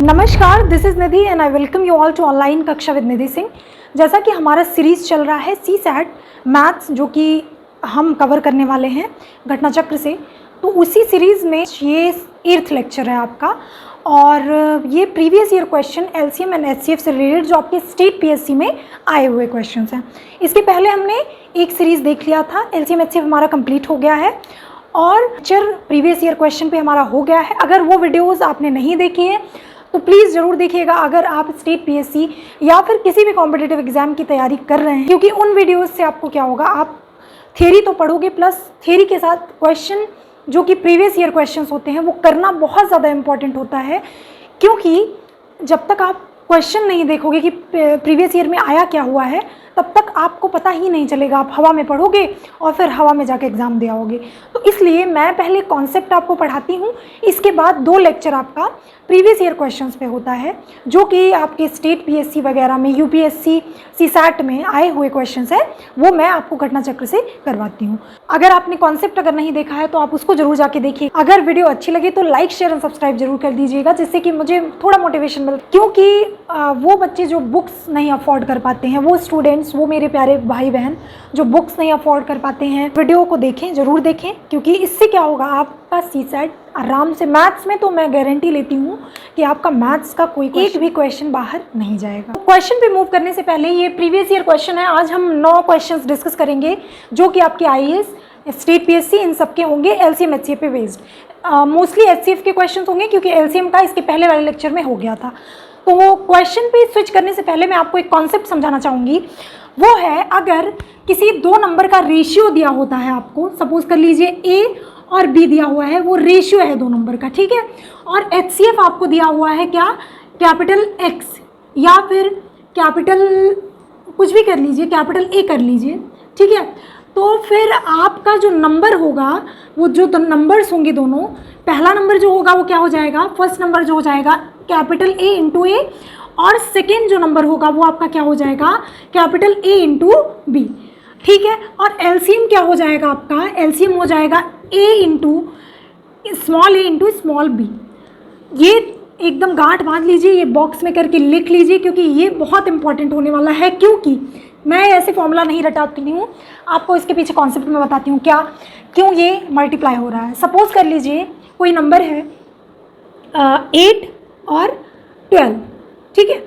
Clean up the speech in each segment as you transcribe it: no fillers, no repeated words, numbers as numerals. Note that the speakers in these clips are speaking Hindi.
नमस्कार, this is Nidhi and I welcome you all to online कक्षा विद निधि सिंह। जैसा कि हमारा सीरीज़ चल रहा है सीसैट मैथ्स, जो कि हम कवर करने वाले हैं घटना चक्र से, तो उसी सीरीज़ में ये 8th लेक्चर है आपका। और ये previous year question LCM and HCF से रिलेटेड जो आपके स्टेट पीएससी में आए हुए क्वेश्चंस हैं। इसके पहले हमने एक सीरीज़ देख लिया था, एलसीएम एचसीएफ हमारा कंप्लीट हो गया है और लेक्चर प्रीवियस ईयर क्वेश्चन पे हमारा हो गया है। अगर वो वीडियोज़ आपने नहीं देखी है तो प्लीज़ ज़रूर देखिएगा, अगर आप स्टेट पीएससी या फिर किसी भी कॉम्पिटिटिव एग्जाम की तैयारी कर रहे हैं, क्योंकि उन वीडियोस से आपको क्या होगा, आप थ्योरी तो पढ़ोगे प्लस थ्योरी के साथ क्वेश्चन जो कि प्रीवियस ईयर क्वेश्चंस होते हैं वो करना बहुत ज़्यादा इंपॉर्टेंट होता है। क्योंकि जब तक आप क्वेश्चन नहीं देखोगे कि प्रीवियस ईयर में आया क्या हुआ है, तब तक आपको पता ही नहीं चलेगा। आप हवा में पढ़ोगे और फिर हवा में जाके एग्ज़ाम दे आओगे। तो इसलिए मैं पहले कॉन्सेप्ट आपको पढ़ाती हूँ, इसके बाद 2 लेक्चर आपका प्रीवियस ईयर क्वेश्चंस पे होता है, जो कि आपके स्टेट पीएससी वगैरह में, यूपीएससी, सीसैट में आए हुए क्वेश्चंस है, वो मैं आपको घटना चक्र से करवाती हूँ। अगर आपने कॉन्सेप्ट अगर नहीं देखा है तो आप उसको जरूर जाके देखिए। अगर वीडियो अच्छी लगे तो लाइक, शेयर एंड सब्सक्राइब जरूर कर दीजिएगा, जिससे कि मुझे थोड़ा मोटिवेशन मिले। क्योंकि वो बच्चे जो बुक्स नहीं अफोर्ड कर पाते हैं, वो स्टूडेंट्स, वो मेरे प्यारे भाई बहन जो बुक्स नहीं अफोर्ड कर पाते हैं, वीडियो को देखें, ज़रूर देखें। क्योंकि इससे क्या होगा, आपका सीसैट आराम से, मैथ्स में तो मैं गारंटी लेती हूँ कि आपका मैथ्स का कोई एक भी क्वेश्चन बाहर नहीं जाएगा। क्वेश्चन पे मूव करने से पहले, ये प्रीवियस ईयर क्वेश्चन है। आज हम 9 क्वेश्चंस डिस्कस करेंगे जो कि आपके आईएएस, स्टेट पीएससी, इन सब के होंगे एलसीएम एचसीएफ पे बेस्ड। मोस्टली एचसीएफ के क्वेश्चन होंगे, क्योंकि एलसीएम का इसके पहले वाले लेक्चर में हो गया था। तो वो क्वेश्चन पे स्विच करने से पहले मैं आपको एक कॉन्सेप्ट समझाना चाहूँगी। वो है, अगर किसी 2 नंबर का रेशियो दिया होता है आपको, सपोज कर लीजिए ए और बी दिया हुआ है, वो रेशियो है 2 नंबर का, ठीक है। और एचसीएफ आपको दिया हुआ है क्या, कैपिटल एक्स या फिर कैपिटल कुछ भी कर लीजिए, कैपिटल ए कर लीजिए, ठीक है। तो फिर आपका जो नंबर होगा, वो जो नंबर्स होंगे दोनों, पहला नंबर जो होगा वो क्या हो जाएगा, फर्स्ट नंबर जो हो जाएगा कैपिटल ए इंटू ए, और सेकेंड जो नंबर होगा वो आपका क्या हो जाएगा, कैपिटल ए इंटू बी, ठीक है। और एलसीएम क्या हो जाएगा आपका, एलसीएम हो जाएगा ए इंटू स्मॉल ए इंटू स्मॉल बी। ये एकदम गांठ बांध लीजिए, ये बॉक्स में करके लिख लीजिए, क्योंकि ये बहुत इंपॉर्टेंट होने वाला है। क्योंकि मैं ऐसे फॉर्मूला नहीं रटाती हूँ, आपको इसके पीछे कॉन्सेप्ट में बताती हूँ क्यों ये मल्टीप्लाई हो रहा है। सपोज कर लीजिए कोई नंबर है 8 और 12, ठीक है।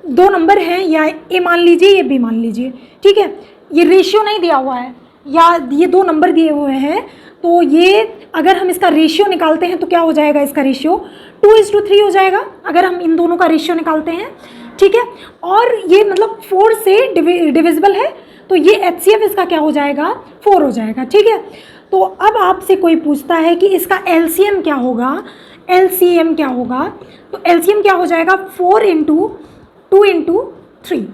2 नंबर हैं, या ए मान लीजिए, ये बी मान लीजिए, ठीक है। ये रेशियो नहीं दिया हुआ है, या ये 2 नंबर दिए हुए हैं, तो ये अगर हम इसका रेशियो निकालते हैं तो क्या हो जाएगा, इसका रेशियो 2:3 हो जाएगा, अगर हम इन दोनों का रेशियो निकालते हैं, ठीक है। और ये मतलब 4 से डिविजिबल है, तो ये एचसीएफ इसका क्या हो जाएगा, 4 हो जाएगा, ठीक है। तो अब आपसे कोई पूछता है कि इसका एलसीएम क्या होगा, एलसीएम क्या होगा, तो एलसीएम क्या हो जाएगा, 4 इंटू 2 इंटू 3।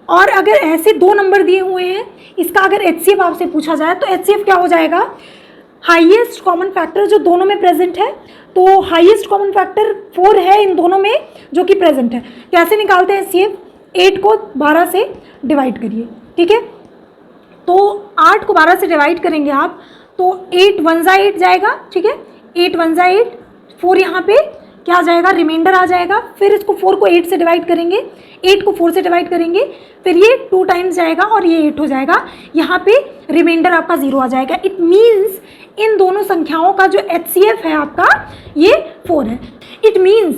और अगर ऐसे 2 नंबर दिए हुए हैं, इसका अगर एचसीएफ आपसे पूछा जाए तो एचसीएफ क्या हो जाएगा, हाईएस्ट कॉमन फैक्टर जो दोनों में प्रेजेंट है। तो हाईएस्ट कॉमन फैक्टर 4 है इन दोनों में जो कि प्रेजेंट है। कैसे निकालते हैं एचसीएफ, 8 को 12 से डिवाइड करिए, ठीक है। तो 8 को 12 से डिवाइड करेंगे आप, तो 8 1 जा 8 जाएगा, ठीक है। 8 1 जा 8, 4 यहाँ पे क्या आ जाएगा, रिमाइंडर आ जाएगा। फिर इसको 4 को 8 से डिवाइड करेंगे, 8 को 4 से डिवाइड करेंगे, फिर ये 2 टाइम्स जाएगा और ये 8 हो जाएगा। यहाँ पे रिमाइंडर आपका 0 आ जाएगा। इट मीन्स इन दोनों संख्याओं का जो एचसीएफ है आपका, ये 4 है। इट मीन्स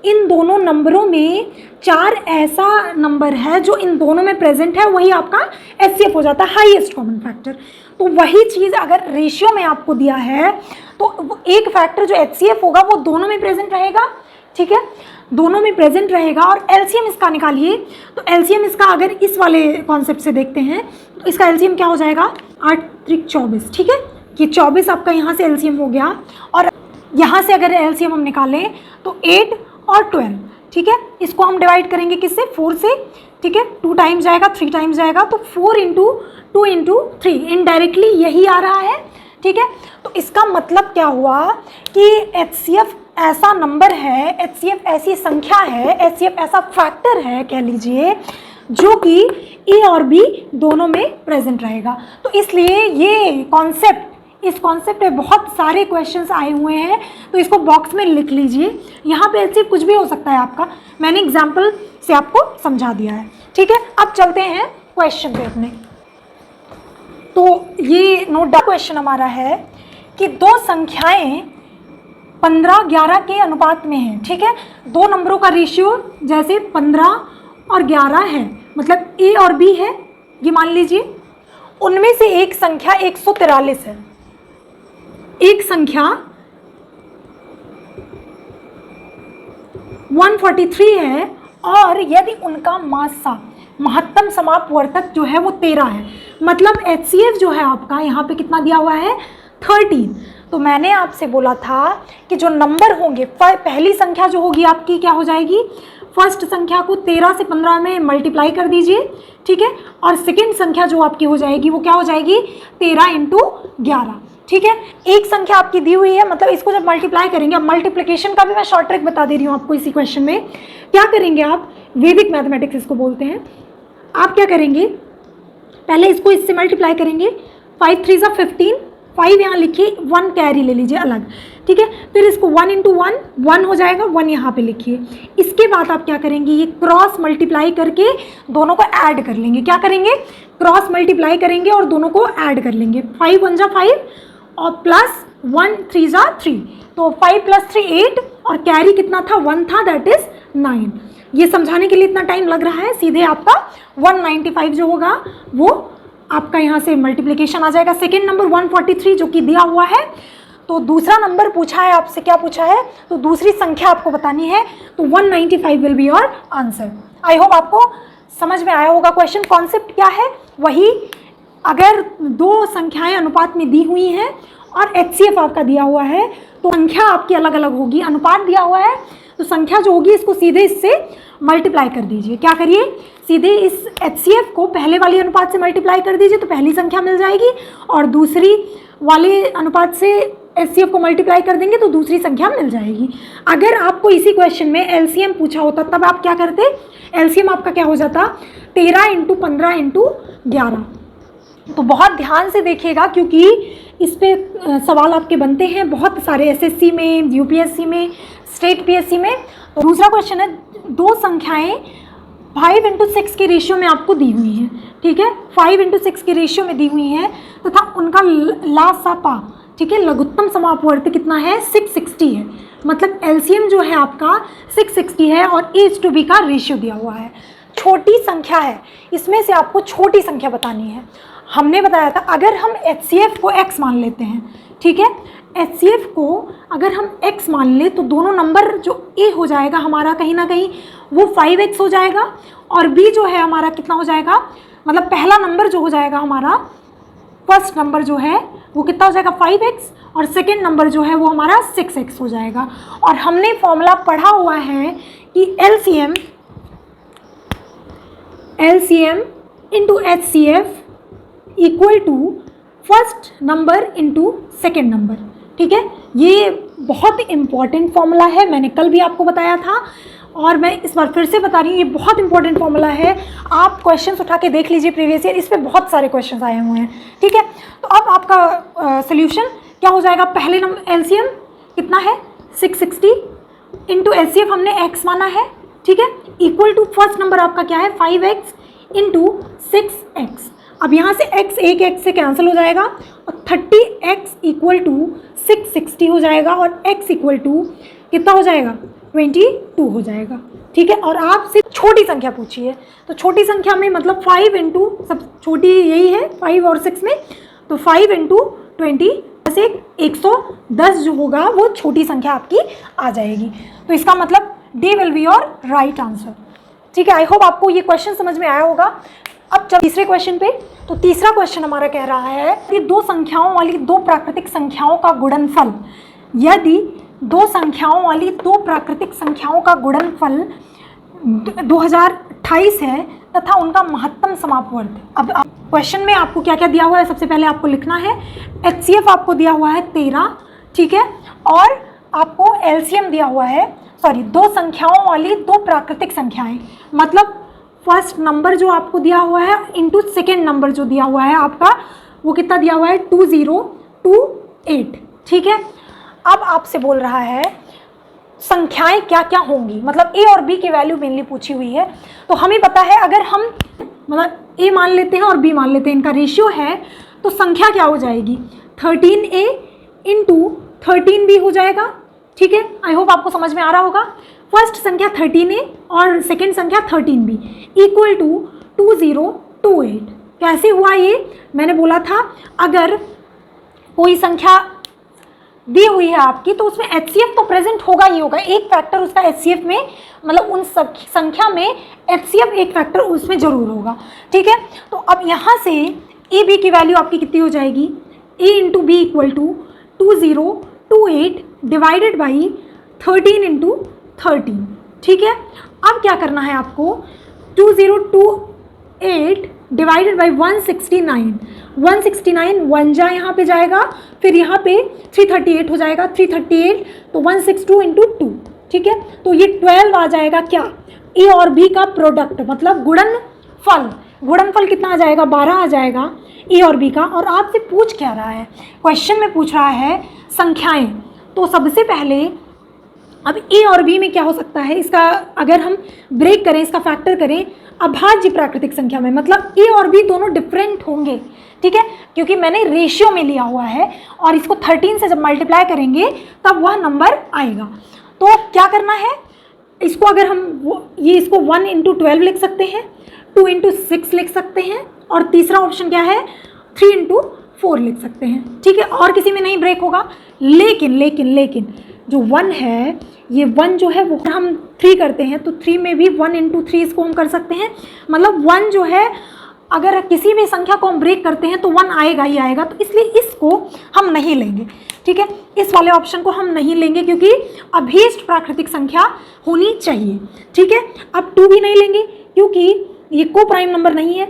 इन दोनों नंबरों में 4 ऐसा नंबर है जो इन दोनों में प्रेजेंट है, वही आपका एचसीएफ हो जाता है, हाईएस्ट कॉमन फैक्टर। तो वही चीज़ अगर रेशियो में आपको दिया है, तो एक फैक्टर जो एचसीएफ होगा वो दोनों में प्रेजेंट रहेगा, ठीक है, दोनों में प्रेजेंट रहेगा। और एलसीएम इसका निकालिए, तो एलसीएम इसका अगर इस वाले कॉन्सेप्ट से देखते हैं तो इसका एलसीएम क्या हो जाएगा, 8 3 24, ठीक है। ये 24 आपका यहाँ से एलसीएम हो गया। और यहाँ से अगर एलसीएम हम निकालें तो 8 और 12, ठीक है। इसको हम डिवाइड करेंगे किससे, 4 से, ठीक है। 2 टाइम्स जाएगा, 3 टाइम्स जाएगा, तो 4 इंटू 2 इंटू 3, इनडायरेक्टली यही आ रहा है, ठीक है। तो इसका मतलब क्या हुआ कि एचसीएफ ऐसा नंबर है, एचसीएफ ऐसी संख्या है, एचसीएफ ऐसा फैक्टर है कह लीजिए, जो कि ए और बी दोनों में प्रेजेंट रहेगा। तो इसलिए ये कॉन्सेप्ट इस कॉन्सेप्ट पे बहुत सारे क्वेश्चंस आए हुए हैं, तो इसको बॉक्स में लिख लीजिए। यहाँ पे ऐसे कुछ भी हो सकता है आपका, मैंने एग्जाम्पल से आपको समझा दिया है, ठीक है। अब चलते हैं क्वेश्चन पे अपने। तो ये नोट डाउन क्वेश्चन हमारा है कि दो संख्याएं 15-11 के अनुपात में हैं, ठीक है। दो नंबरों का रेशियो जैसे 15 और 11 है, मतलब ए और बी है, ये मान लीजिए। उनमें से एक संख्या 143 है, एक संख्या 143 है, और यदि उनका मासा महत्तम समापवर्तक जो है वो 13 है, मतलब HCF जो है आपका यहाँ पे कितना दिया हुआ है 13। तो मैंने आपसे बोला था कि जो नंबर होंगे, पहली संख्या जो होगी आपकी क्या हो जाएगी, फर्स्ट संख्या को 13 से 15 में मल्टीप्लाई कर दीजिए, ठीक है। और सेकेंड संख्या जो आपकी हो जाएगी वो क्या हो जाएगी 13 × 11, ठीक है। एक संख्या आपकी दी हुई है, मतलब इसको जब मल्टीप्लाई करेंगे, अब मल्टीप्लिकेशन का भी मैं शॉर्ट ट्रिक बता दे रही हूँ आपको इसी क्वेश्चन में। क्या करेंगे आप, वैदिक मैथमेटिक्स इसको बोलते हैं। आप क्या करेंगे, पहले इसको इससे मल्टीप्लाई करेंगे, 5 3 = 15, 5 यहाँ लिखिए, 1 कैरी ले लीजिए अलग, ठीक है। फिर इसको 1 × 1 1 हो जाएगा, 1 यहाँ पे लिखिए। इसके बाद आप क्या करेंगे, ये क्रॉस मल्टीप्लाई करके दोनों को ऐड कर लेंगे। क्या करेंगे, क्रॉस मल्टीप्लाई करेंगे और दोनों को ऐड कर लेंगे। 5 × 1 = 5 और प्लस 1 3 = 3, तो 5 + 3 8, और कैरी कितना था 1 था, दैट इज 9। ये समझाने के लिए इतना टाइम लग रहा है, सीधे आपका 195 जो होगा वो आपका यहाँ से मल्टीप्लिकेशन आ जाएगा। सेकेंड नंबर 143 जो कि दिया हुआ है। तो दूसरा नंबर पूछा है आपसे, क्या पूछा है, तो दूसरी संख्या आपको बतानी है, तो 195 will be your answer. I hope आपको समझ में आया होगा क्वेश्चन। कॉन्सेप्ट क्या है, वही, अगर दो संख्याएं अनुपात में दी हुई हैं और HCF आपका दिया हुआ है, तो संख्या आपकी अलग अलग होगी। अनुपात दिया हुआ है तो संख्या जो होगी इसको सीधे इससे मल्टीप्लाई कर दीजिए। क्या करिए, सीधे इस HCF को पहले वाली अनुपात से मल्टीप्लाई कर दीजिए, तो पहली संख्या मिल जाएगी, और दूसरी वाले अनुपात से HCF को मल्टीप्लाई कर देंगे तो दूसरी संख्या मिल जाएगी। अगर आपको इसी क्वेश्चन में LCM पूछा होता तब आप क्या करते, LCM आपका क्या हो जाता 13 × 15 × 11। तो बहुत ध्यान से देखिएगा, क्योंकि इस पे सवाल आपके बनते हैं बहुत सारे, SSC में, UPSC में, स्टेट PSC में। तो दूसरा क्वेश्चन है, दो संख्याएं 5 × 6 के रेशियो में आपको दी हुई हैं, ठीक है। 5 × 6 के रेशियो में दी हुई हैं तथा उनका लासापा, ठीक है, लघुत्तम समापवर्त कितना है 660 है, मतलब LCM जो है आपका 660 है, और A/B का रेशियो दिया हुआ है। छोटी संख्या है, इसमें से आपको छोटी संख्या बतानी है। हमने बताया था अगर हम HCF को x मान लेते हैं, ठीक है, HCF को अगर हम x मान ले तो दोनों नंबर जो A हो जाएगा हमारा कहीं ना कहीं वो 5x हो जाएगा, और B जो है हमारा कितना हो जाएगा, मतलब पहला नंबर जो हो जाएगा हमारा, फर्स्ट नंबर जो है वो कितना हो जाएगा 5x, और सेकेंड नंबर जो है वो हमारा 6x हो जाएगा। और हमने फॉर्मूला पढ़ा हुआ है कि LCM into HCF equal to first number into second number, ठीक है। ये बहुत इंपॉर्टेंट फॉर्मूला है, मैंने कल भी आपको बताया था और मैं इस बार फिर से बता रही हूँ, ये बहुत इंपॉर्टेंट फॉर्मूला है। आप क्वेश्चंस उठा के देख लीजिए प्रीवियस ईयर, इस पर बहुत सारे क्वेश्चंस आए हुए हैं, ठीक है। तो अब आपका सोल्यूशन क्या हो जाएगा, पहले नंबर LCM कितना है 660 इंटू HCF हमने x माना है, ठीक है, इक्वल टू फर्स्ट नंबर आपका क्या है 5x इंटू 6x। अब यहाँ से x एक x से कैंसिल हो जाएगा और 30x इक्वल टू 660 हो जाएगा, और x इक्वल टू कितना हो जाएगा 22 हो जाएगा, ठीक है। और आपसे छोटी संख्या पूछी है, तो छोटी संख्या में मतलब 5 इंटू, सब छोटी यही है 5 और 6 में, तो 5 इंटू 20 से 110 जो होगा वो छोटी संख्या आपकी आ जाएगी। तो इसका मतलब D will be your right answer, ठीक है। आई होप आपको ये क्वेश्चन समझ में आया होगा। अब चल तीसरे क्वेश्चन पे, तो तीसरा क्वेश्चन हमारा कह रहा है कि दो संख्याओं वाली दो प्राकृतिक संख्याओं का गुणनफल, यदि दो संख्याओं वाली दो प्राकृतिक संख्याओं का गुणनफल 2028 है तथा उनका महत्तम समापवर्त। अब क्वेश्चन में आपको क्या क्या दिया हुआ है, सबसे पहले आपको लिखना है HCF आपको दिया हुआ है 13, ठीक है, और आपको LCM दिया हुआ है, सॉरी, दो संख्याओं वाली दो प्राकृतिक संख्याएं, मतलब फर्स्ट नंबर जो आपको दिया हुआ है इंटू सेकेंड नंबर जो दिया हुआ है आपका, वो कितना दिया हुआ है 20 टू 8। ठीक है, अब आपसे बोल रहा है संख्याएं क्या क्या होंगी, मतलब ए और बी की वैल्यू मेनली पूछी हुई है। तो हमें पता है अगर हम मतलब ए मान लेते हैं और बी मान लेते हैं, इनका रेशियो है, तो संख्या क्या हो जाएगी 13A इंटू 13B हो जाएगा। ठीक है, आई होप आपको समझ में आ रहा होगा। फर्स्ट संख्या 13A और सेकेंड संख्या 13B इक्वल टू 2028। कैसे हुआ ये, मैंने बोला था अगर कोई संख्या दी हुई है आपकी तो उसमें HCF तो प्रेजेंट होगा ही होगा, एक फैक्टर उसका HCF में, मतलब उन सब संख्या में HCF एक फैक्टर उसमें जरूर होगा। ठीक है, तो अब यहाँ से ए बी की वैल्यू आपकी कितनी हो जाएगी, a into B equal to 2028 divided by 13 into 13। ठीक है, अब क्या करना है आपको, 2028 डिवाइडेड बाई 169, 169 1 जा यहाँ पे जाएगा, फिर यहाँ पे 338 हो जाएगा, 338 तो 162 इंटू 2। ठीक है, तो ये 12 आ जाएगा क्या, ए और बी का प्रोडक्ट, मतलब गुणनफल। गुणनफल कितना आ जाएगा, 12 आ जाएगा ए और बी का। और आपसे पूछ क्या रहा है, क्वेश्चन में पूछ रहा है संख्याएं। तो सबसे पहले अब ए और बी में क्या हो सकता है, इसका अगर हम ब्रेक करें, इसका फैक्टर करें अभाज्य प्राकृतिक संख्या में, मतलब ए और बी दोनों डिफरेंट होंगे। ठीक है, क्योंकि मैंने रेशियो में लिया हुआ है और इसको 13 से जब मल्टीप्लाई करेंगे तब वह नंबर आएगा। तो क्या करना है, इसको अगर हम ये इसको 1 इंटू 12 लिख सकते हैं, 2 इंटू 6 लिख सकते हैं, और तीसरा ऑप्शन क्या है 3 इंटू 4 लिख सकते हैं। ठीक है, और किसी में नहीं ब्रेक होगा। लेकिन लेकिन लेकिन जो 1 है, ये 1 जो है वो हम 3 करते हैं तो 3 में भी 1 इंटू 3 इसको हम कर सकते हैं, मतलब 1 जो है अगर किसी भी संख्या को हम ब्रेक करते हैं तो 1 आएगा ही आएगा, तो इसलिए इसको हम नहीं लेंगे। ठीक है, इस वाले ऑप्शन को हम नहीं लेंगे क्योंकि अभीष्ट प्राकृतिक संख्या होनी चाहिए। ठीक है, अब 2 भी नहीं लेंगे क्योंकि ये को प्राइम नंबर नहीं है,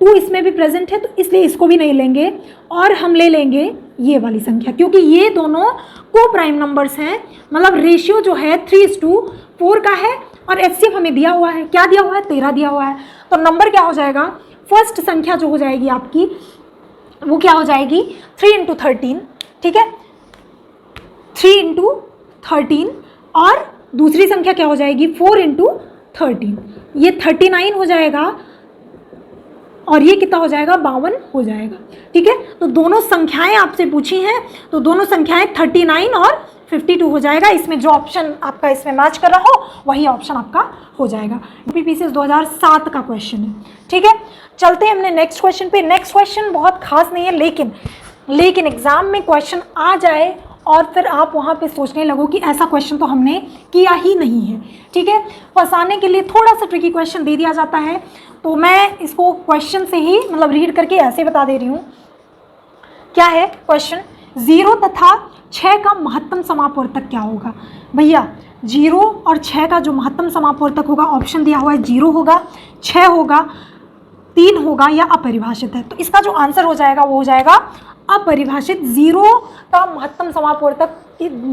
2 इसमें भी प्रेजेंट है, तो इसलिए इसको भी नहीं लेंगे। और हम ले लेंगे ये वाली संख्या क्योंकि ये दोनों को प्राइम नंबर्स हैं, मतलब रेशियो जो है 3:4 का है, और HCF हमें दिया हुआ है, क्या दिया हुआ है 13 दिया हुआ है। तो नंबर क्या हो जाएगा, फर्स्ट संख्या जो हो जाएगी आपकी वो क्या हो जाएगी 3 इंटू 13। ठीक है, 3 इंटू 13, और दूसरी संख्या क्या हो जाएगी 4 इंटू 13, ये 39 हो जाएगा, और ये कितना हो जाएगा 52 हो जाएगा। ठीक है, तो दोनों संख्याएं आपसे पूछी हैं, तो दोनों संख्याएं 39 और 52 हो जाएगा। इसमें जो ऑप्शन आपका इसमें मैच कर रहा हो वही ऑप्शन आपका हो जाएगा। UPPCS 2007 का क्वेश्चन है। ठीक है, चलते हैं हमने नेक्स्ट क्वेश्चन पे। नेक्स्ट क्वेश्चन बहुत खास नहीं है, लेकिन एग्जाम में क्वेश्चन आ जाए और फिर आप वहाँ पे सोचने लगो कि ऐसा क्वेश्चन तो हमने किया ही नहीं है। ठीक है, फंसाने के लिए थोड़ा सा ट्रिकी क्वेश्चन दे दिया जाता है, तो मैं इसको क्वेश्चन से ही मतलब रीड करके ऐसे बता दे रही हूँ। क्या है क्वेश्चन, 0 तथा 6 का महत्तम समापवर्तक क्या होगा। भैया 0 और 6 का जो महत्तम समापवर्तक होगा, ऑप्शन दिया हुआ है 0 होगा, 6 होगा, 3 होगा या अपरिभाषित है। तो इसका जो आंसर हो जाएगा वो हो जाएगा अपरिभाषित। 0 का महत्तम समापवर्तक,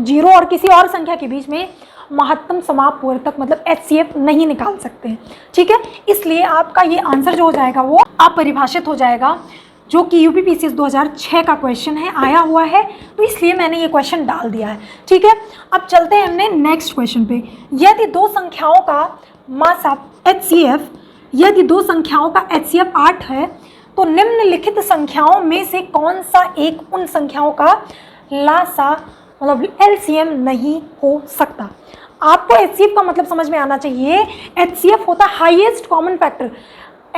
0 और किसी और संख्या के बीच में महत्तम समापवर्तक मतलब HCF नहीं निकाल सकते हैं। ठीक है, इसलिए आपका ये आंसर जो हो जाएगा वो अपरिभाषित हो जाएगा, जो कि UPPCS 2006 का क्वेश्चन है, आया हुआ है, तो इसलिए मैंने ये क्वेश्चन डाल दिया है। ठीक है, अब चलते हैं हमने नेक्स्ट क्वेश्चन पे। यदि दो संख्याओं का मासा HCF, यदि दो संख्याओं का HCF 8 है तो निम्नलिखित संख्याओं में से कौन सा एक उन संख्याओं का लासा मतलब LCM नहीं हो सकता। आपको HCF का मतलब समझ में आना चाहिए। HCF होता है highest common factor.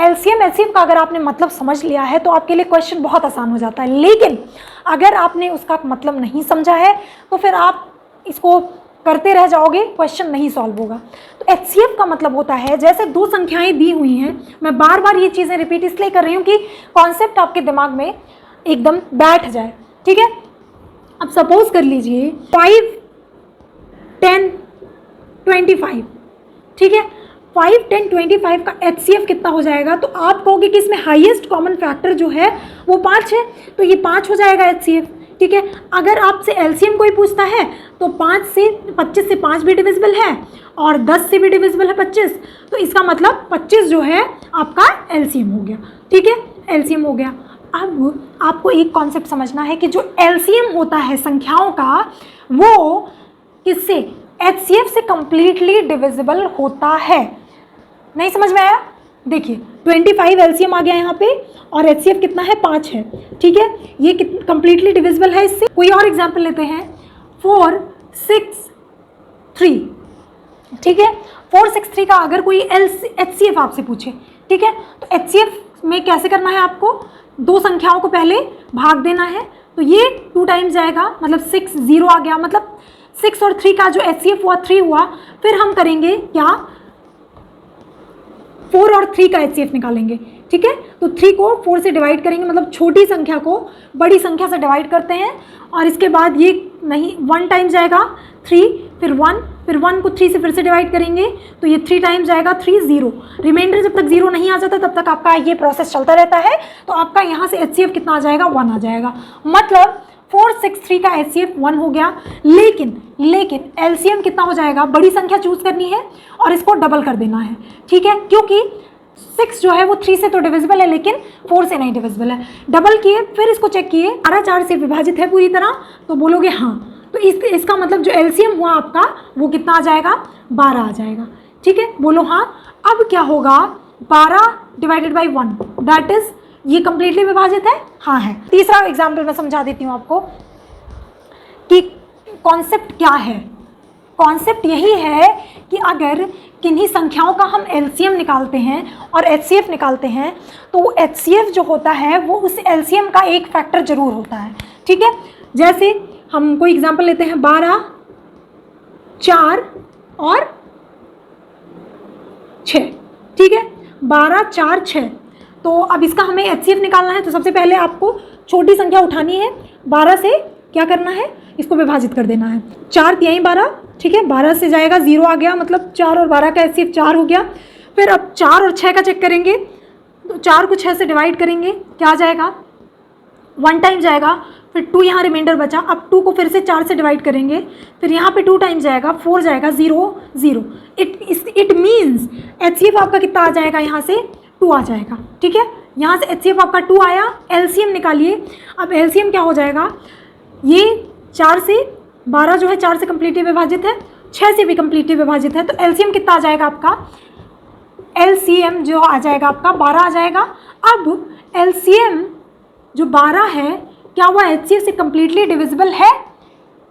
LCM HCF का अगर आपने मतलब समझ लिया है तो आपके लिए क्वेश्चन बहुत आसान हो जाता है, लेकिन अगर आपने उसका मतलब नहीं समझा है तो फिर आप इसको करते रह जाओगे, क्वेश्चन नहीं सॉल्व होगा। तो HCF का मतलब होता है, जैसे दो संख्याएं दी हुई हैं, मैं बार बार ये चीज़ें रिपीट इसलिए कर रही हूँ कि कॉन्सेप्ट आपके दिमाग में एकदम बैठ जाए। ठीक है, अब सपोज कर लीजिए 5, 10, 25। ठीक है, 5, 10, 25 का HCF कितना हो जाएगा, तो आप कहोगे कि इसमें हाईएस्ट कॉमन फैक्टर जो है वो 5 है, तो ये 5 हो जाएगा HCF। ठीक है, अगर आपसे LCM कोई पूछता है तो 25 से 5 भी डिविजिबल है और 10 से भी डिविजिबल है 25, तो इसका मतलब 25 जो है आपका LCM हो गया। ठीक है, LCM हो गया। अब आपको एक कॉन्सेप्ट समझना है कि जो एलसीएम होता है संख्याओं का, वो किससे, एचसीएफ से कंप्लीटली डिविजिबल होता है। नहीं समझ में आया? देखिए 25 एलसीएम आ गया यहाँ पे और एचसीएफ कितना है, 5 है। ठीक है, ये कंप्लीटली डिविजिबल है इससे। कोई और एग्जाम्पल लेते हैं, 4, 6, 3। ठीक है, 4, 6, 3 का अगर कोई एचसीएफ आपसे पूछे, ठीक है, तो एचसीएफ में कैसे करना है आपको, दो संख्याओं को पहले भाग देना है। तो ये 2 टाइम्स जाएगा, मतलब 6, 0 आ गया, मतलब 6 और 3 का जो एचसीएफ हुआ 3 हुआ। फिर हम करेंगे क्या, 4 और 3 का एचसीएफ निकालेंगे। ठीक है, तो 3 को 4 से डिवाइड करेंगे, मतलब छोटी संख्या को बड़ी संख्या से डिवाइड करते हैं। और इसके बाद ये नहीं, 1 टाइम जाएगा 3, फिर 1, फिर 1 को 3 से फिर से डिवाइड करेंगे, तो ये 3 टाइम जाएगा 3, 0। रिमाइंडर जब तक 0 नहीं आ जाता तब तक आपका ये प्रोसेस चलता रहता है। तो आपका यहाँ से एचसीएफ कितना आ जाएगा, 1 आ जाएगा। मतलब 4, 6, 3 का एचसीएफ 1 हो गया। लेकिन एलसीएम कितना हो जाएगा, बड़ी संख्या चूज करनी है और इसको डबल कर देना है। ठीक है, क्योंकि 6 जो है वो 3 से तो डिविजिबल है लेकिन 4 से नहीं डिविजिबल है। डबल किए, फिर इसको चेक किए, 12 4 से विभाजित है पूरी तरह, तो बोलोगे हाँ। तो इसका मतलब जो एलसीएम हुआ आपका वो कितना आ जाएगा, 12 आ जाएगा। ठीक है, बोलो हाँ। अब क्या होगा, 12 डिवाइडेड बाई 1, दैट इज, ये कंप्लीटली विभाजित है, हाँ है। तीसरा एग्जाम्पल मैं समझा देती हूँ आपको कि कॉन्सेप्ट क्या है। कॉन्सेप्ट यही है कि अगर किन्हीं संख्याओं का हम एलसीएम निकालते हैं और एचसीएफ निकालते हैं, तो एचसीएफ जो होता है वो उस एलसीएम का एक फैक्टर जरूर होता है। ठीक है, जैसे हम कोई एग्जाम्पल लेते हैं, 12, 4 और 6। ठीक है, 12, 4, 6। तो अब इसका हमें एचसीएफ निकालना है, तो सबसे पहले आपको छोटी संख्या उठानी है, 12 से क्या करना है, इसको विभाजित कर देना है। 4 तिहाई 12, ठीक है, 12 से जाएगा 0 आ गया, मतलब 4 और 12 का एचसीएफ 4 हो गया। फिर अब 4 और 6 का चेक करेंगे, तो 4 को 6 से डिवाइड करेंगे, क्या आ जाएगा, 1 टाइम जाएगा। फिर 2 यहाँ रिमाइंडर बचा, अब 2 को फिर से 4 से डिवाइड करेंगे, फिर यहाँ पे 2 टाइम जाएगा, 4 जाएगा, 0 0। इट मीन्स एचसीएफ आपका कितना आ जाएगा, यहाँ से 2 आ जाएगा। ठीक है, यहाँ से एचसीएफ आपका 2 आया। एलसीएम निकालिए। अब एलसीएम क्या हो जाएगा, ये 4 से 12 जो है 4 से कंप्लीटली विभाजित है, 6 से भी कंप्लीटली विभाजित है, तो एलसीएम कितना आ जाएगा आपका, एलसीएम जो आ जाएगा आपका 12 आ जाएगा। अब एलसीएम जो 12 है, क्या हुआ, एचसीएफ से कंप्लीटली डिविजिबल है?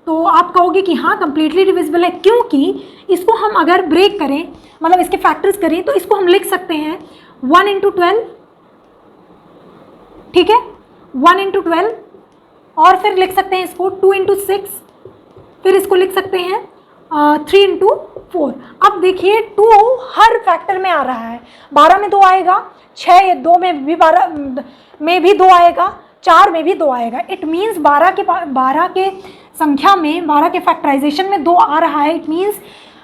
तो आप कहोगे कि हाँ कंप्लीटली डिविजिबल है, क्योंकि इसको हम अगर ब्रेक करें, मतलब इसके फैक्टर्स करें, तो इसको हम लिख सकते हैं 1 × 12। ठीक है, 1 × 12, और फिर लिख सकते हैं इसको 2 × 6, फिर इसको लिख सकते हैं 3 × 4। अब देखिए 2 हर फैक्टर में आ रहा है, 12 में 2 आएगा, 6 या 2 में भी 12 में भी 2 आएगा, 4 में भी 2 आएगा। इट मीन्स 12 के संख्या में, 12 के फैक्टराइजेशन में 2 आ रहा है। इट मीन्स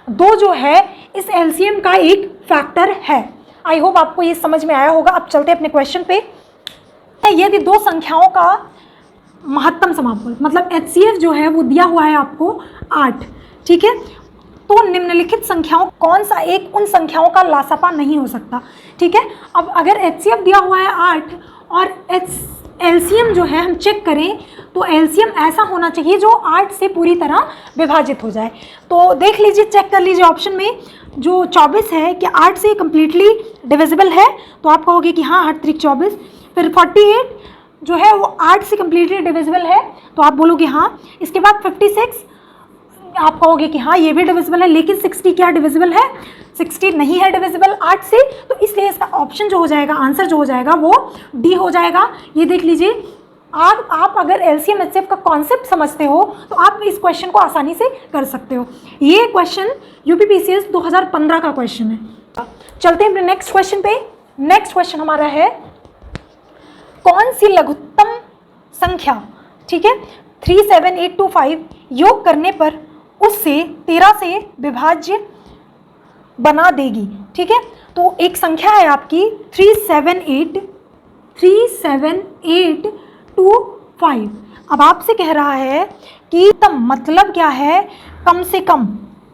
2 जो है इस एलसीएम का एक फैक्टर है। आई होप आपको ये समझ में आया होगा। अब चलते हैं अपने क्वेश्चन पे। यदि 2 संख्याओं का महत्तम समापन, मतलब एचसीएफ जो है वो दिया हुआ है आपको 8, ठीक है, तो निम्नलिखित संख्याओं कौन सा एक उन संख्याओं का लासापा नहीं हो सकता। ठीक है, अब अगर एचसीएफ दिया हुआ है 8 और एलसीएम जो है हम चेक करें, तो एलसीएम ऐसा होना चाहिए जो 8 से पूरी तरह विभाजित हो जाए। तो देख लीजिए, चेक कर लीजिए ऑप्शन में जो 24 है कि 8 से कम्प्लीटली डिविजिबल है, तो आप कहोगे कि हाँ 8 × 3 = 24। फिर 48 जो है वो 8 से कम्प्लीटली डिविजिबल है, तो आप बोलोगे हाँ। इसके बाद 56 आप कहोगे कि हाँ ये भी डिविजिबल है, लेकिन 60 क्या डिविजिबल है, 60 नहीं है डिविजिबल 8 से, तो इसलिए इसका ऑप्शन जो हो जाएगा, आंसर जो हो जाएगा वो डी हो जाएगा। ये देख लीजिए, आप अगर एलसीएम एचसीएफ का कॉन्सेप्ट समझते हो तो आप इस क्वेश्चन को आसानी से कर सकते हो। ये क्वेश्चन यूपीपीसीएस 2015 का क्वेश्चन है। चलते हैं नेक्स्ट क्वेश्चन पे। नेक्स्ट क्वेश्चन हमारा है, कौन सी लघुत्तम संख्या, ठीक है, 37825 योग करने पर उससे 13 से विभाज्य बना देगी। ठीक है, तो एक संख्या है आपकी 37825। अब आपसे कह रहा है कि तब मतलब क्या है, कम से कम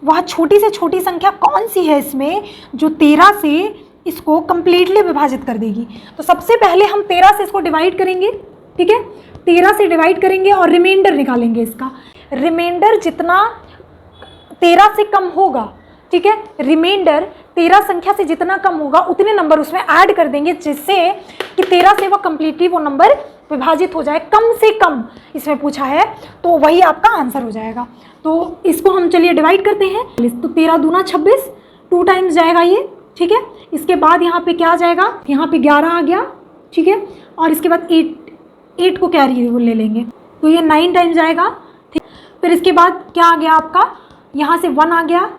वह छोटी से छोटी संख्या कौन सी है इसमें जो 13 से इसको कंप्लीटली विभाजित कर देगी। तो सबसे पहले हम 13 से इसको डिवाइड करेंगे, ठीक है, 13 से डिवाइड करेंगे और रिमाइंडर निकालेंगे इसका। रिमाइंडर जितना 13 से कम होगा, ठीक है, रिमाइंडर 13 संख्या से जितना कम होगा उतने नंबर उसमें ऐड कर देंगे, जिससे कि 13 से वो कंप्लीटली वो नंबर विभाजित हो जाए, कम से कम इसमें पूछा है, तो वही आपका आंसर हो जाएगा। तो इसको हम चलिए डिवाइड करते हैं। तो 13 दूना 26, 2 टाइम्स जाएगा ये, ठीक है। इसके बाद यहाँ पे क्या आ जाएगा, यहाँ पे 11 आ गया, ठीक है, और इसके बाद 8 को कैरी ले लेंगे, तो ये 9 टाइम्स जाएगा, ठीक। फिर इसके बाद क्या आ गया आपका, यहाँ से 1 आ गया,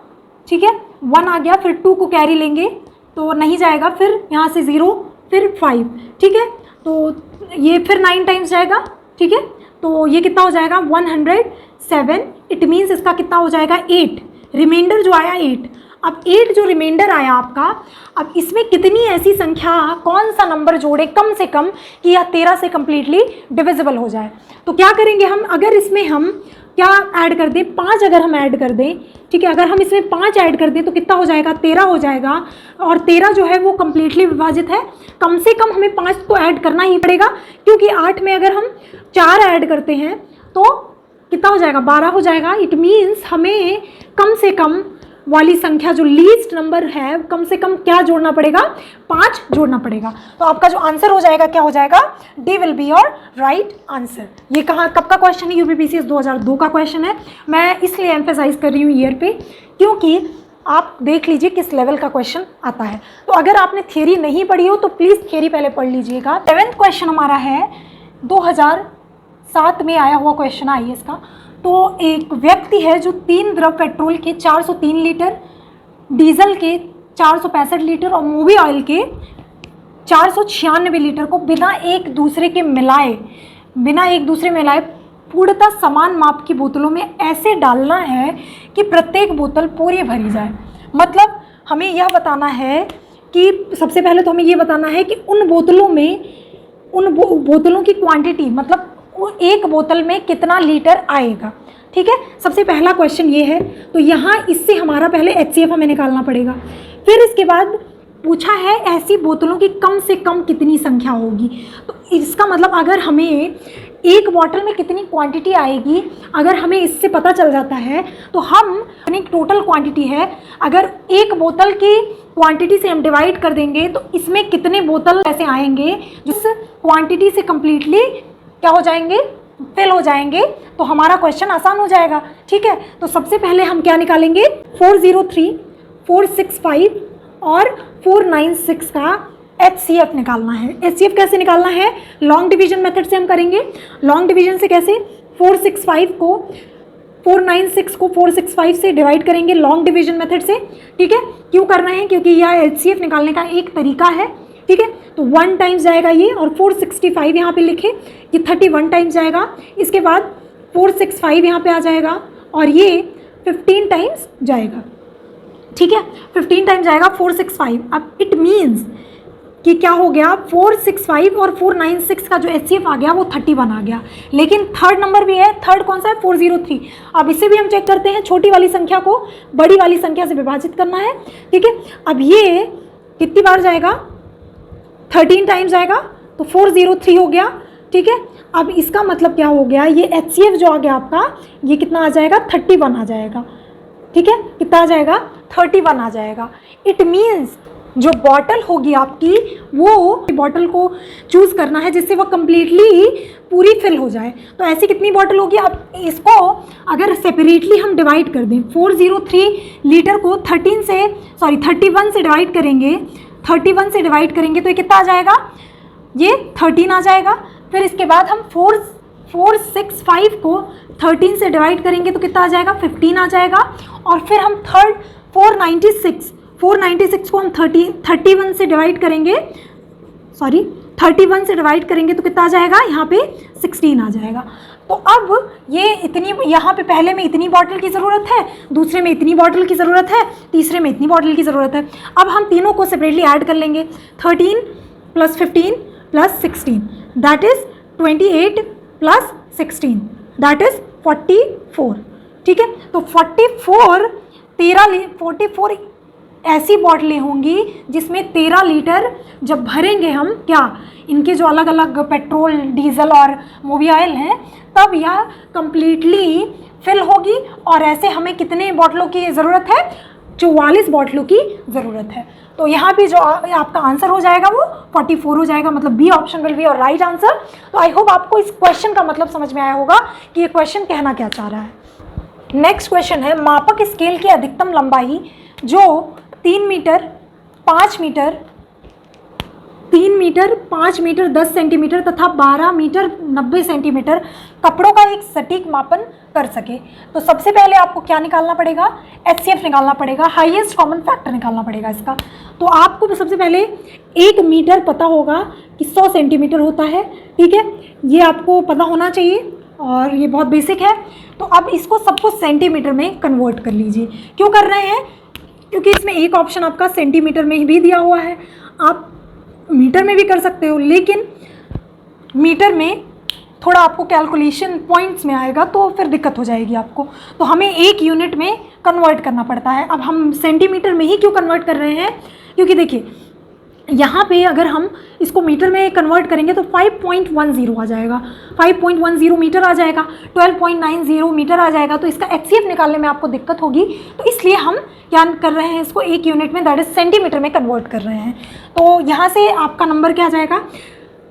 ठीक है, 1 आ गया, फिर 2 को कैरी लेंगे तो नहीं जाएगा, फिर यहाँ से 0, फिर 5, ठीक है, तो ये फिर 9 टाइम्स जाएगा, ठीक है। तो ये कितना हो जाएगा 107। इट मीन्स इसका कितना हो जाएगा 8, रिमाइंडर जो आया 8। अब 8 जो रिमाइंडर आया आपका, अब इसमें कितनी ऐसी संख्या, कौन सा नंबर जोड़े कम से कम कि यह 13 से कम्प्लीटली डिविजिबल हो जाए। तो क्या करेंगे हम, अगर इसमें हम क्या ऐड कर दें, 5 अगर हम ऐड कर दें, ठीक है, अगर हम इसमें 5 ऐड कर दें तो कितना हो जाएगा 13 हो जाएगा। और 13 जो है वो कम्प्लीटली विभाजित है, कम से कम हमें 5 तो ऐड करना ही पड़ेगा, क्योंकि 8 में अगर हम 4 ऐड करते हैं तो कितना हो जाएगा 12 हो जाएगा। इट मीन्स हमें कम से कम वाली संख्या जो लीस्ट नंबर है, कम से कम क्या जोड़ना पड़ेगा, 5 जोड़ना पड़ेगा। तो आपका जो आंसर हो जाएगा क्या हो जाएगा, D will be your right answer. ये कहाँ कब का क्वेश्चन है, यूपीपीसीएस 2002 का क्वेश्चन है। मैं इसलिए एम्फेसाइज कर रही हूँ ईयर पे, क्योंकि आप देख लीजिए किस लेवल का क्वेश्चन आता है। तो अगर आपने थियरी नहीं पढ़ी हो तो प्लीज़ थियरी पहले पढ़ लीजिएगा। 7th क्वेश्चन हमारा है 2007 में आया हुआ क्वेश्चन है IAS का। तो एक व्यक्ति है जो 3 द्रव पेट्रोल के 403 लीटर, डीजल के 465 लीटर और मूवी ऑयल के 496 लीटर को बिना एक दूसरे मिलाए पूर्णतः समान माप की बोतलों में ऐसे डालना है कि प्रत्येक बोतल पूरी भरी जाए। मतलब हमें यह बताना है कि सबसे पहले तो हमें यह बताना है कि उन बोतलों की क्वांटिटी, मतलब एक बोतल में कितना लीटर आएगा, ठीक है। सबसे पहला क्वेश्चन ये है। तो यहाँ इससे हमारा पहले HCF हमें निकालना पड़ेगा। फिर इसके बाद पूछा है ऐसी बोतलों की कम से कम कितनी संख्या होगी। तो इसका मतलब अगर हमें एक बॉटल में कितनी क्वांटिटी आएगी, अगर हमें इससे पता चल जाता है तो हम अपनी टोटल क्वांटिटी है, अगर एक बोतल की क्वांटिटी से हम डिवाइड कर देंगे तो इसमें कितने बोतल ऐसे आएंगे जिस क्वांटिटी से कम्प्लीटली क्या हो जाएंगे, फिल हो जाएंगे। तो हमारा क्वेश्चन आसान हो जाएगा, ठीक है। तो सबसे पहले हम क्या निकालेंगे, 403, 465 और 496 का HCF निकालना है। HCF कैसे निकालना है, लॉन्ग डिवीजन मेथड से हम करेंगे। लॉन्ग डिवीजन से कैसे, 496 को 496 को 465 से डिवाइड करेंगे लॉन्ग डिवीजन मेथड से, ठीक है। क्यों करना है, क्योंकि यह HCF निकालने का एक तरीका है, ठीक है। तो 1 टाइम्स जाएगा ये, और 465 यहाँ पे लिखे, ये 31 टाइम्स जाएगा। इसके बाद 465 यहाँ पे आ जाएगा और ये 15 टाइम्स जाएगा, ठीक है, 15 टाइम्स जाएगा 465। अब इट मीन्स कि क्या हो गया, 465 और 496 का जो HCF आ गया वो 31 आ गया। लेकिन थर्ड नंबर भी है, थर्ड कौन सा है, 403। अब इसे भी हम चेक करते हैं, छोटी वाली संख्या को बड़ी वाली संख्या से विभाजित करना है, ठीक है। अब ये कितनी बार जाएगा, 13 टाइम्स जाएगा, तो 403 हो गया, ठीक है। अब इसका मतलब क्या हो गया, ये HCF जो आ गया आपका, ये कितना आ जाएगा, 31 आ जाएगा, ठीक है। कितना आ जाएगा, 31 आ जाएगा। इट मीन्स जो बॉटल होगी आपकी, वो बॉटल को चूज़ करना है जिससे वो कम्प्लीटली पूरी फिल हो जाए। तो ऐसी कितनी बॉटल होगी, अब इसको अगर सेपरेटली हम डिवाइड कर दें, 403 लीटर को 31 से डिवाइड करेंगे, 31 से डिवाइड करेंगे तो ये कितना आ जाएगा, ये 13 आ जाएगा। फिर इसके बाद हम 465 को 13 से डिवाइड करेंगे तो कितना आ जाएगा, 15 आ जाएगा। और फिर हम 496 को हम 31 से डिवाइड करेंगे, 31 से डिवाइड करेंगे तो कितना आ जाएगा, यहाँ पे 16 आ जाएगा। तो अब ये इतनी, यहाँ पे पहले में इतनी बॉटल की ज़रूरत है, दूसरे में इतनी बॉटल की ज़रूरत है, तीसरे में इतनी बॉटल की ज़रूरत है। अब हम तीनों को सेपरेटली ऐड कर लेंगे, 13 + 15 + 16 दैट इज़ 28 + 16 दैट इज़ 44, ठीक है। तो 44 ऐसी बॉटलें होंगी जिसमें 13 लीटर जब भरेंगे हम, क्या इनके जो अलग अलग पेट्रोल, डीजल और मोबिल हैं, तब यह कंप्लीटली फिल होगी। और ऐसे हमें कितने बॉटलों की ज़रूरत है? 44 बॉटलों की ज़रूरत है। तो यहाँ पे जो आपका आंसर हो जाएगा वो 44 हो जाएगा, मतलब B option will be your right answer. तो आई होप आपको इस क्वेश्चन का मतलब समझ में आया होगा कि ये क्वेश्चन कहना क्या चाह रहा है। नेक्स्ट क्वेश्चन है, मापक स्केल की अधिकतम लंबाई जो 3 मीटर 5 मीटर 5 मीटर 10 सेंटीमीटर तथा 12 मीटर 90 सेंटीमीटर कपड़ों का एक सटीक मापन कर सके। तो सबसे पहले आपको क्या निकालना पड़ेगा? HCF निकालना पड़ेगा, हाईएस्ट कॉमन फैक्टर निकालना पड़ेगा इसका। तो आपको सबसे पहले 1 मीटर पता होगा कि 100 सेंटीमीटर होता है, ठीक है, ये आपको पता होना चाहिए और ये बहुत बेसिक है। तो अब इसको सबको सेंटीमीटर में कन्वर्ट कर लीजिए। क्यों कर रहे हैं? क्योंकि इसमें एक ऑप्शन आपका सेंटीमीटर में भी दिया हुआ है, आप मीटर में भी कर सकते हो, लेकिन मीटर में थोड़ा आपको कैलकुलेशन पॉइंट्स में आएगा तो फिर दिक्कत हो जाएगी आपको। तो हमें एक यूनिट में कन्वर्ट करना पड़ता है। अब हम सेंटीमीटर में ही क्यों कन्वर्ट कर रहे हैं? क्योंकि देखिए यहाँ पे अगर हम इसको मीटर में कन्वर्ट करेंगे तो 5.10 आ जाएगा, 5.10 मीटर आ जाएगा, 12.90 मीटर आ जाएगा। तो इसका HCF निकालने में आपको दिक्कत होगी, तो इसलिए हम क्या कर रहे हैं, इसको एक यूनिट में दैट इज सेंटीमीटर में कन्वर्ट कर रहे हैं। तो यहाँ से आपका नंबर क्या आ जाएगा?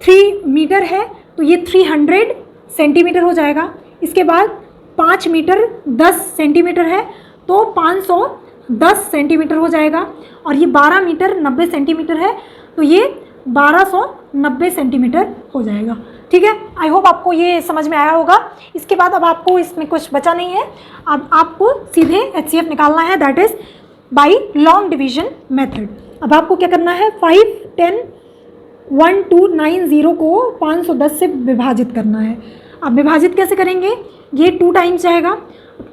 3 मीटर है तो ये 300 सेंटीमीटर हो जाएगा। इसके बाद 5 मीटर 10 सेंटीमीटर है तो 510 सेंटीमीटर हो जाएगा। और ये 12 मीटर 90 सेंटीमीटर है तो ये 1290 सेंटीमीटर हो जाएगा। ठीक है, आई होप आपको ये समझ में आया होगा। इसके बाद अब आपको इसमें कुछ बचा नहीं है, अब आपको सीधे HCF निकालना है, that is by long division method. अब आपको क्या करना है, 5, 10, 1, 2, 9, 0 को 510 से विभाजित करना है। अब विभाजित कैसे करेंगे? ये 2 टाइम्स जाएगा,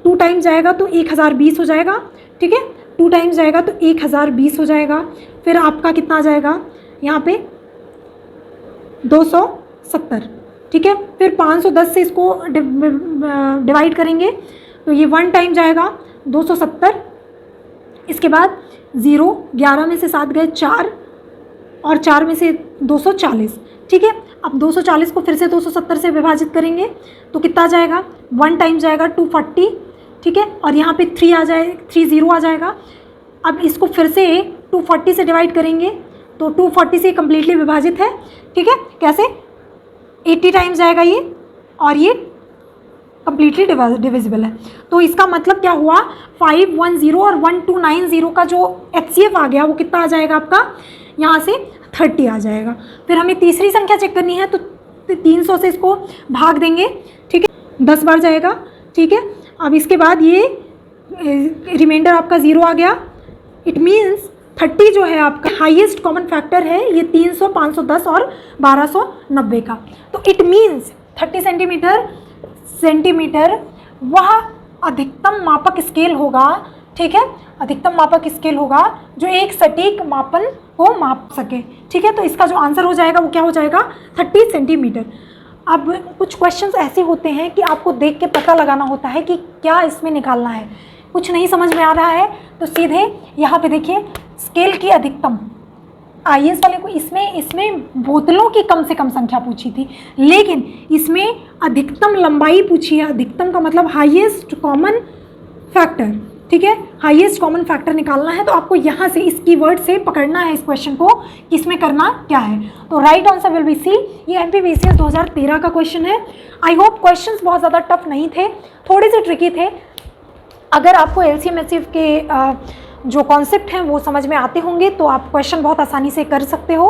2 टाइम्स जाएगा तो 1020 हो जाएगा, ठीक है, 2 टाइम्स जाएगा तो 1020 हो जाएगा। फिर आपका कितना आ जाएगा यहाँ पे 270, ठीक है। फिर 510 से इसको डिवाइड करेंगे तो ये 1 टाइम जाएगा 270। इसके बाद 0, 11 में से 7 गए 4 और 4 में से 240, ठीक है। अब 240 को फिर से 270 से विभाजित करेंगे तो कितना आ जाएगा, 1 टाइम जाएगा 240, ठीक है। और यहाँ पे 3 0 आ जाएगा। अब इसको फिर से 240 से डिवाइड करेंगे तो 240 से कम्प्लीटली विभाजित है, ठीक है। कैसे? 80 टाइम्स जाएगा ये और ये कम्प्लीटली डिविजिबल है। तो इसका मतलब क्या हुआ, 510 और 1290 का जो HCF आ गया वो कितना आ जाएगा आपका, यहाँ से 30 आ जाएगा। फिर हमें तीसरी संख्या चेक करनी है तो 300 से इसको भाग देंगे, ठीक है, 10 बार जाएगा, ठीक है। अब इसके बाद ये रिमाइंडर आपका 0 आ गया। इट मीन्स 30 जो है आपका हाईएस्ट कॉमन फैक्टर है ये 300, 510 और 1290 का। तो इट मीन्स 30 सेंटीमीटर वह अधिकतम मापक स्केल होगा, ठीक है, अधिकतम मापक स्केल होगा जो एक सटीक मापन को माप सके, ठीक है। तो इसका जो आंसर हो जाएगा वो क्या हो जाएगा, 30 सेंटीमीटर। अब कुछ क्वेश्चंस ऐसे होते हैं कि आपको देख के पता लगाना होता है कि क्या इसमें निकालना है। कुछ नहीं समझ में आ रहा है तो सीधे यहाँ पे देखिए, स्केल की अधिकतम, IAS वाले को इसमें बोतलों की कम से कम संख्या पूछी थी, लेकिन इसमें अधिकतम लंबाई पूछी है। अधिकतम का मतलब हाईएस्ट कॉमन फैक्टर, ठीक है, हाईएस्ट कॉमन फैक्टर निकालना है। तो आपको यहाँ से इस कीवर्ड से पकड़ना है इस क्वेश्चन को कि इसमें करना क्या है। तो right answer will be C. ये MPBCS 2013 का क्वेश्चन है। आई होप क्वेश्चंस बहुत ज़्यादा टफ नहीं थे, थोड़े से ट्रिकी थे। अगर आपको LCM HCF के जो कॉन्सेप्ट हैं वो समझ में आते होंगे तो आप क्वेश्चन बहुत आसानी से कर सकते हो।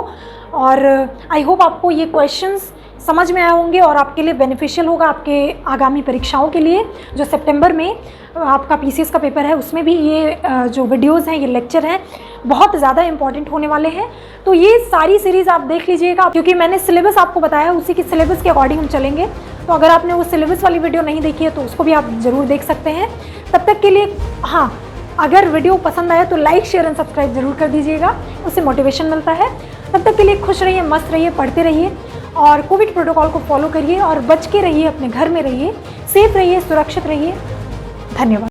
और आई होप आपको ये क्वेश्चंस समझ में आए होंगे और आपके लिए बेनिफिशियल होगा आपके आगामी परीक्षाओं के लिए। जो सितंबर में आपका PCS का पेपर है उसमें भी ये जो वीडियोज़ हैं, ये लेक्चर हैं, बहुत ज़्यादा इंपॉर्टेंट होने वाले हैं। तो ये सारी सीरीज़ आप देख लीजिएगा, क्योंकि मैंने सिलेबस आपको बताया उसी के सिलेबस के अकॉर्डिंग हम चलेंगे। तो अगर आपने वो सिलेबस वाली वीडियो नहीं देखी है तो उसको भी आप ज़रूर देख सकते हैं। तब तक के लिए हाँ, अगर वीडियो पसंद आया तो लाइक, शेयर एंड सब्सक्राइब जरूर कर दीजिएगा, उससे मोटिवेशन मिलता है। तब तक के लिए खुश रहिए, मस्त रहिए, पढ़ते रहिए और कोविड प्रोटोकॉल को फॉलो करिए और बच के रहिए, अपने घर में रहिए, सेफ रहिए, सुरक्षित रहिए। धन्यवाद।